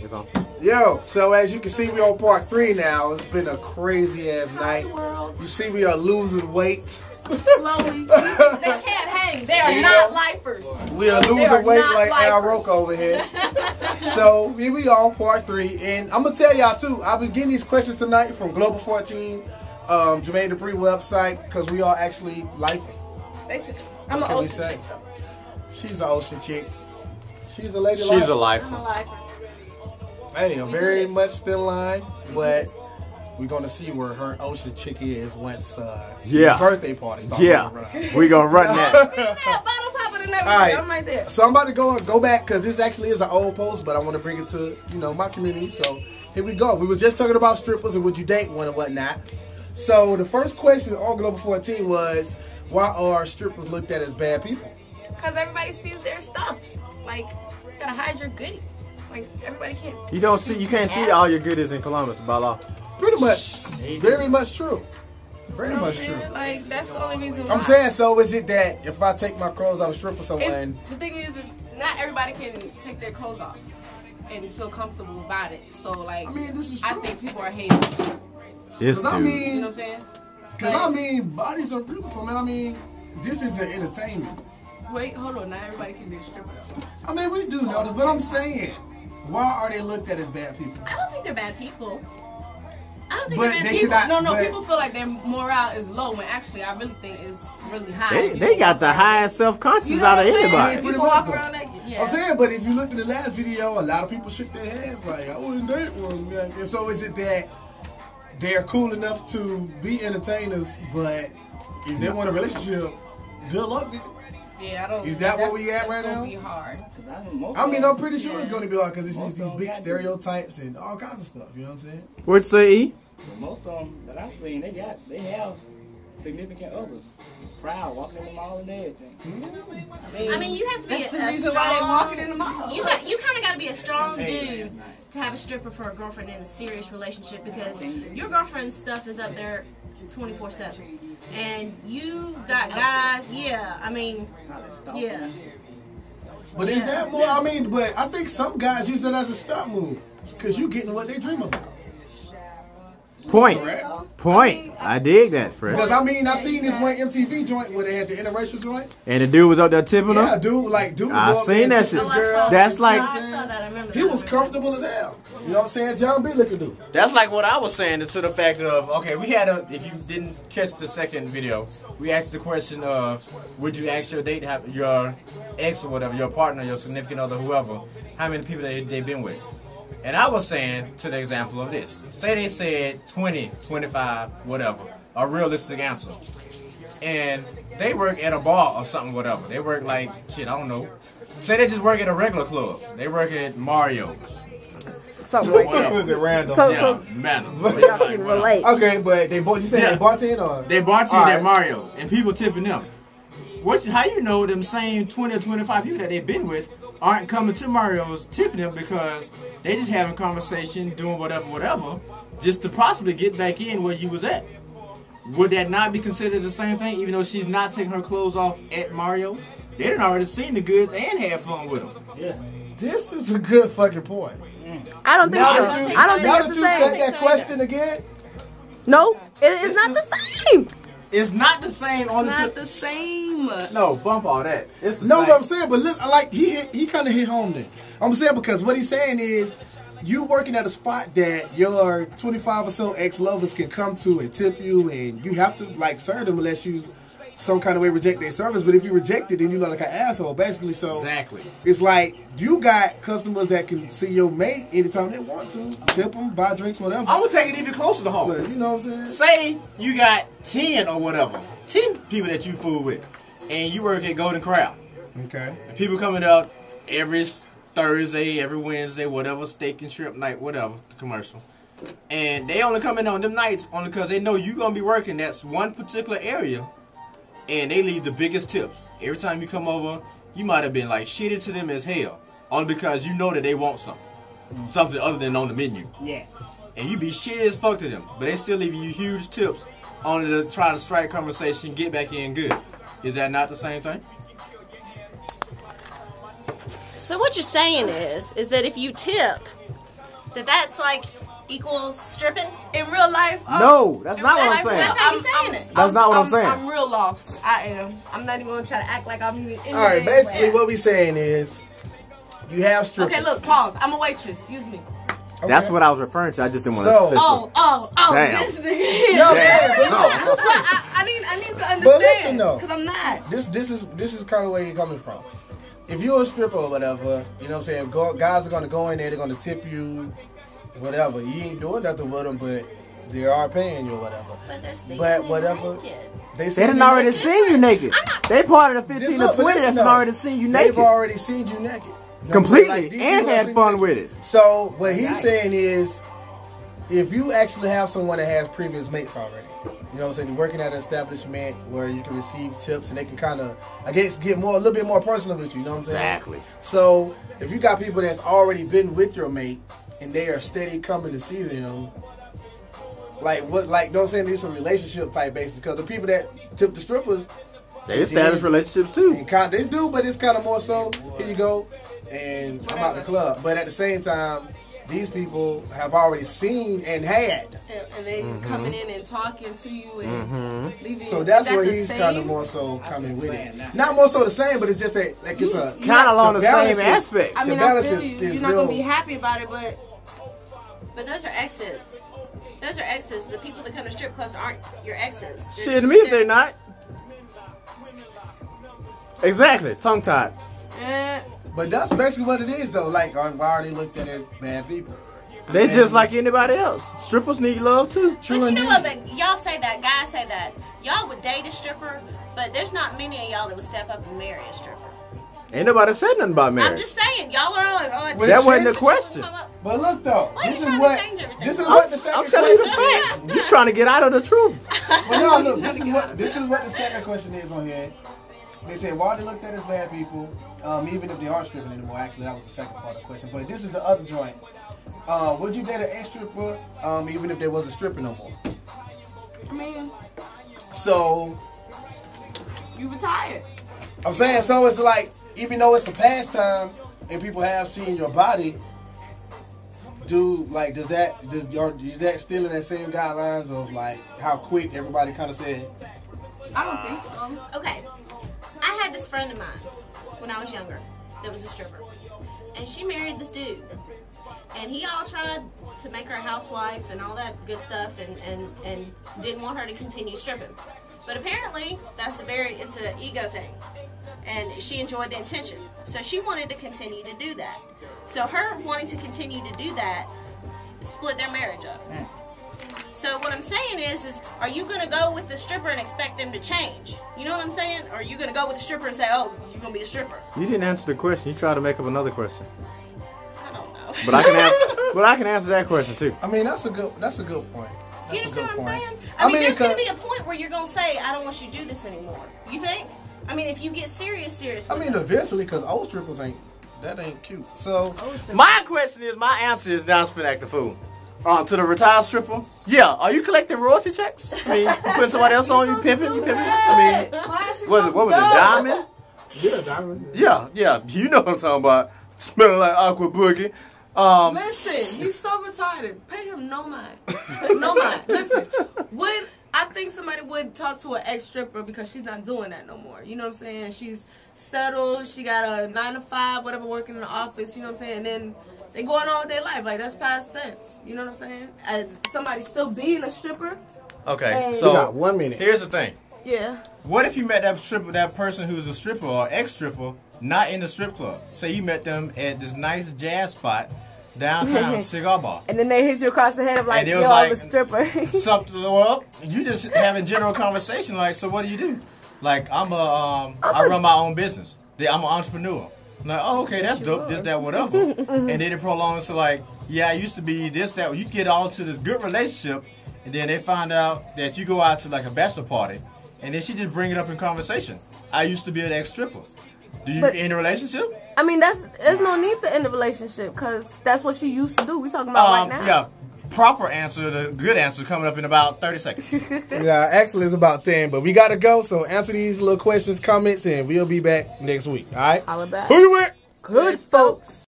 It's on. Yo, so as you can see, we on part 3 now. It's been a crazy ass night. You see, we are losing weight. Slowly. They can't hang. They are not lifers. We are losing weight like Al Roker over here. So here we are on part 3, and I'm gonna tell y'all too. I've been getting these questions tonight from Global 14, Jermaine Dupri website, because we are actually lifers. Basically, I'm an ocean chick though. She's an ocean chick. She's a lady. She's a lifer. I'm a lifer. Hey, I'm very much still in line, but we're gonna see where her ocean chick is once birthday party starts. Yeah, we gonna run that. Bottle popping and everything. Right. I'm right there. So I'm about to go back because this actually is an old post, but I want to bring it to my community. So here we go. We was just talking about strippers and would you date one and whatnot. So the first question on Global 14 was, why are strippers looked at as bad people? Because everybody sees their stuff. Like, you gotta hide your goodies. Like, everybody can't. You can't see all your goodies in Columbus by law. Pretty much. Very much true. Very much true. Like, that's the only reason why. I'm saying, so is it that if I take my clothes out and strip for someone? The thing is not everybody can take their clothes off and feel comfortable about it. So, like, I mean, this is true. I think people are hating. This dude. I mean, You know what I'm saying? Because, I mean, bodies are beautiful, man. I mean, this is an entertainment. Wait, hold on. Not everybody can be a stripper, though. I mean, we do know this, but I'm saying, why are they looked at as bad people? I don't think they're bad people. I don't think But they're bad they people. cannot- People feel like their morale is low when actually I really think it's really high. They got the highest self-conscious You know out of what I'm saying? anybody. Pretty People much, walk though. around naked. Yeah. I'm saying, but if you looked at the last video, a lot of people shook their heads like, I wouldn't date one. Man. And so is it that they're cool enough to be entertainers, but if they want a relationship, good luck. Yeah, I don't. Is that where we at right now? It's gonna be hard. I mean, I'm pretty sure it's going to be hard because it's just these big stereotypes and all kinds of stuff. You know what I'm saying? What'd you say, E? Most of them that I've seen, they have significant others. Proud, walking in the mall and everything. I mean, you have to be That's the a reason why they strong. walking in the mall. You kind of got to be a strong dude to have a stripper for a girlfriend in a serious relationship, because your girlfriend's stuff is up there 24/7, and you got guys. Yeah, I mean, yeah. But is that more? I mean, but I think some guys use that as a stunt move because you getting what they dream about. Point. Correct. Point. I dig that, Fred. Because I mean, I seen this one MTV joint where they had the interracial joint. And the dude was up there tipping Yeah, her? dude. I would go up seen there that and tip shit. his girl. That's like- I saw that. I remember. He was comfortable as hell. You know what I'm saying? John B. looking dude. That's like what I was saying to the fact of, okay, we had if you didn't catch the second video, we asked the question of, would you ask your date, your ex or whatever, your partner, your significant other, whoever, how many people they've been with? And I was saying, to the example of this, say they said 20, 25, whatever, a realistic answer. And they work at a bar or something, whatever. They work like, shit, I don't know. Say they just work at a regular club. They work at Mario's. Something like that. Was it random? So Man. y'all can relate. Okay, but you said they bartend or? They bartend All at right. Mario's, and people tipping them. How you know them same 20 or 25 people that they've been with aren't coming to Mario's tipping them because they just having conversation, doing whatever, just to possibly get back in where you was at? Would that not be considered the same thing, even though she's not taking her clothes off at Mario's? They done already seen the goods and had fun with them. Yeah. This is a good fucking point. I don't think Now so. that you, I don't now think that it's you the said same. that question again, No, it is not the same. It's not the same on Not the same. No, bump all that. It's the no, same. what I'm saying, but listen, like he kind of hit home then. I'm saying because what he's saying is, you working at a spot that your 25 or so ex-lovers can come to and tip you, and you have to like serve them unless you some kind of way reject their service. But if you reject it, then you look like an asshole, basically. So Exactly. it's like you got customers that can see your mate anytime they want to, tip them, buy drinks, whatever. I'm gonna take it even closer to home. But you know what I'm saying? Say you got 10 or whatever, 10 people that you fool with, and you work at Golden Corral. Okay. And people coming out every Thursday, every Wednesday, whatever, steak and shrimp night, whatever, the commercial. And they only come in on them nights only because they know you're gonna be working that's one particular area, and they leave the biggest tips. Every time you come over, you might have been like shitty to them as hell, only because you know that they want something other than on the menu. Yeah. And you be shitty as fuck to them, but they still leaving you huge tips only to try to strike conversation, get back in good. Is that not the same thing? So what you're saying is that if you tip that's like equals stripping? In real life, No, that's not what I'm saying. That's how you saying it. That's not what I'm saying. I'm real lost. I am. I'm not even gonna try to act like I'm even in All right, the basically game. what we saying is you have strippers. Okay, look, pause. I'm a waitress. Excuse me. Okay. That's what I was referring to. I just didn't want to. So- Oh, Damn. this nigga. No, Damn. but No. I need to understand. But listen, though. Because I'm not. this is kind of where you're coming from. If you're a stripper or whatever, you know what I'm saying, guys are gonna go in there, they're gonna tip you, whatever. You ain't doing nothing with them, but they are paying you or whatever. But they're still But whatever. They They done already seen you naked. They part of the 15 to 20 that's already seen you naked. They've already seen you naked. You know Completely. what I'm saying? Like, these And people have had seen fun you with naked. it. So what he's saying is, if you actually have someone that has previous mates already, you know what I'm saying, you're working at an establishment where you can receive tips and they can kind of, I guess, get a little bit more personal with you, you know what I'm saying? Exactly. So if you got people that's already been with your mate and they are steady coming to see them, like what, you know what I'm saying, it's a relationship type basis, because the people that tip the strippers, They establish relationships too. and they do, but it's kind of more so, here you go, and I'm out the club. But at the same time, these people have already seen and had. And they coming in and talking to you and leaving. So that's Is that where the he's same? kind of more so coming with it. Not more so the same, but it's just that, like, it's a Kind of along the balance same is- aspects. I mean, the I balance feel is- you. is You're not gonna real. be happy about it, but But those are exes. Those are exes. The people that come to strip clubs aren't your exes. Shit to me if they're not. Exactly. Tongue tied. But that's basically what it is, though. Like, why are they looked at as bad people? They just like anybody else. Strippers need love too. But you know what? But y'all say that. Guys say that. Y'all would date a stripper, but there's not many of y'all that would step up and marry a stripper. Ain't nobody said nothing about marriage. I'm just saying. Y'all are like, oh, Well, That wasn't the shit. question. But look, though, Why this you is trying to what change everything? this is what the I'm second telling you the question. facts. You trying to get out of the truth. But no, look, this is what the second question is on here. They say why they looked at as bad people, even if they aren't stripping anymore. Actually, that was the second part of the question. But this is the other joint. Would you date an ex-stripper, even if they wasn't stripping no more? I mean, So you retired. I'm saying, so it's like, even though it's a pastime and people have seen your body, is that still in that same guidelines of like how quick everybody kind of said? I don't think so. Okay. I had this friend of mine when I was younger that was a stripper. And she married this dude. And he all tried to make her a housewife and all that good stuff and didn't want her to continue stripping. But apparently it's an ego thing. And she enjoyed the attention. So she wanted to continue to do that. So her wanting to continue to do that split their marriage up. So what I'm saying is are you going to go with the stripper and expect them to change? You know what I'm saying? Or are you going to go with the stripper and say, oh, you're going to be a stripper? You didn't answer the question. You tried to make up another question. I don't know. But I can answer that question too. I mean, that's a good point. Do you That's a understand good what I'm point. saying? I mean, there's going to 'cause- be a point where you're going to say, I don't want you to do this anymore. You think? I mean, if you get serious I with mean, them. eventually, because old strippers ain't cute. So My question is, my answer is now for act the fool. To the retired stripper, yeah. Are you collecting royalty checks? I mean, you putting somebody else on, you pimping, I mean, what was it, Diamond? yeah, diamond. Yeah. You know what I'm talking about. Smelling like aqua boogie. Listen, he's so retarded. Pay him no mind. No mind. Listen, I think somebody would talk to an ex-stripper because she's not doing that no more. You know what I'm saying? She's settled. She got a 9 to 5, whatever, working in the office. You know what I'm saying? And then they going on with their life. Like, that's past tense. You know what I'm saying? As somebody still being a stripper. Okay, Hey. We so got 1 minute. here's the thing. Yeah. What if you met that person who's a stripper or ex-stripper, not in the strip club? Say you met them at this nice jazz spot downtown, cigar bar. And then they hit you across the head of like, And it was yo, like- I'm a stripper. Something. Well, you just having general conversation. Like, so what do you do? Like, I run my own business. I'm an entrepreneur. I'm like, oh, okay, that's dope. This, that, whatever. And then it prolongs to like, yeah, I used to be this, that. You get all to this good relationship, and then they find out that you go out to like a bachelor party, and then she just bring it up in conversation. I used to be an ex-stripper. Do you in a relationship? I mean, there's no need to end the relationship because that's what she used to do. We talking about right now. Yeah. Proper answer, the good answer, coming up in about 30 seconds. Yeah, actually, it's about 10, but we gotta go. So answer these little questions, comments, and we'll be back next week. All right. Holla back. Who you with? Good folks.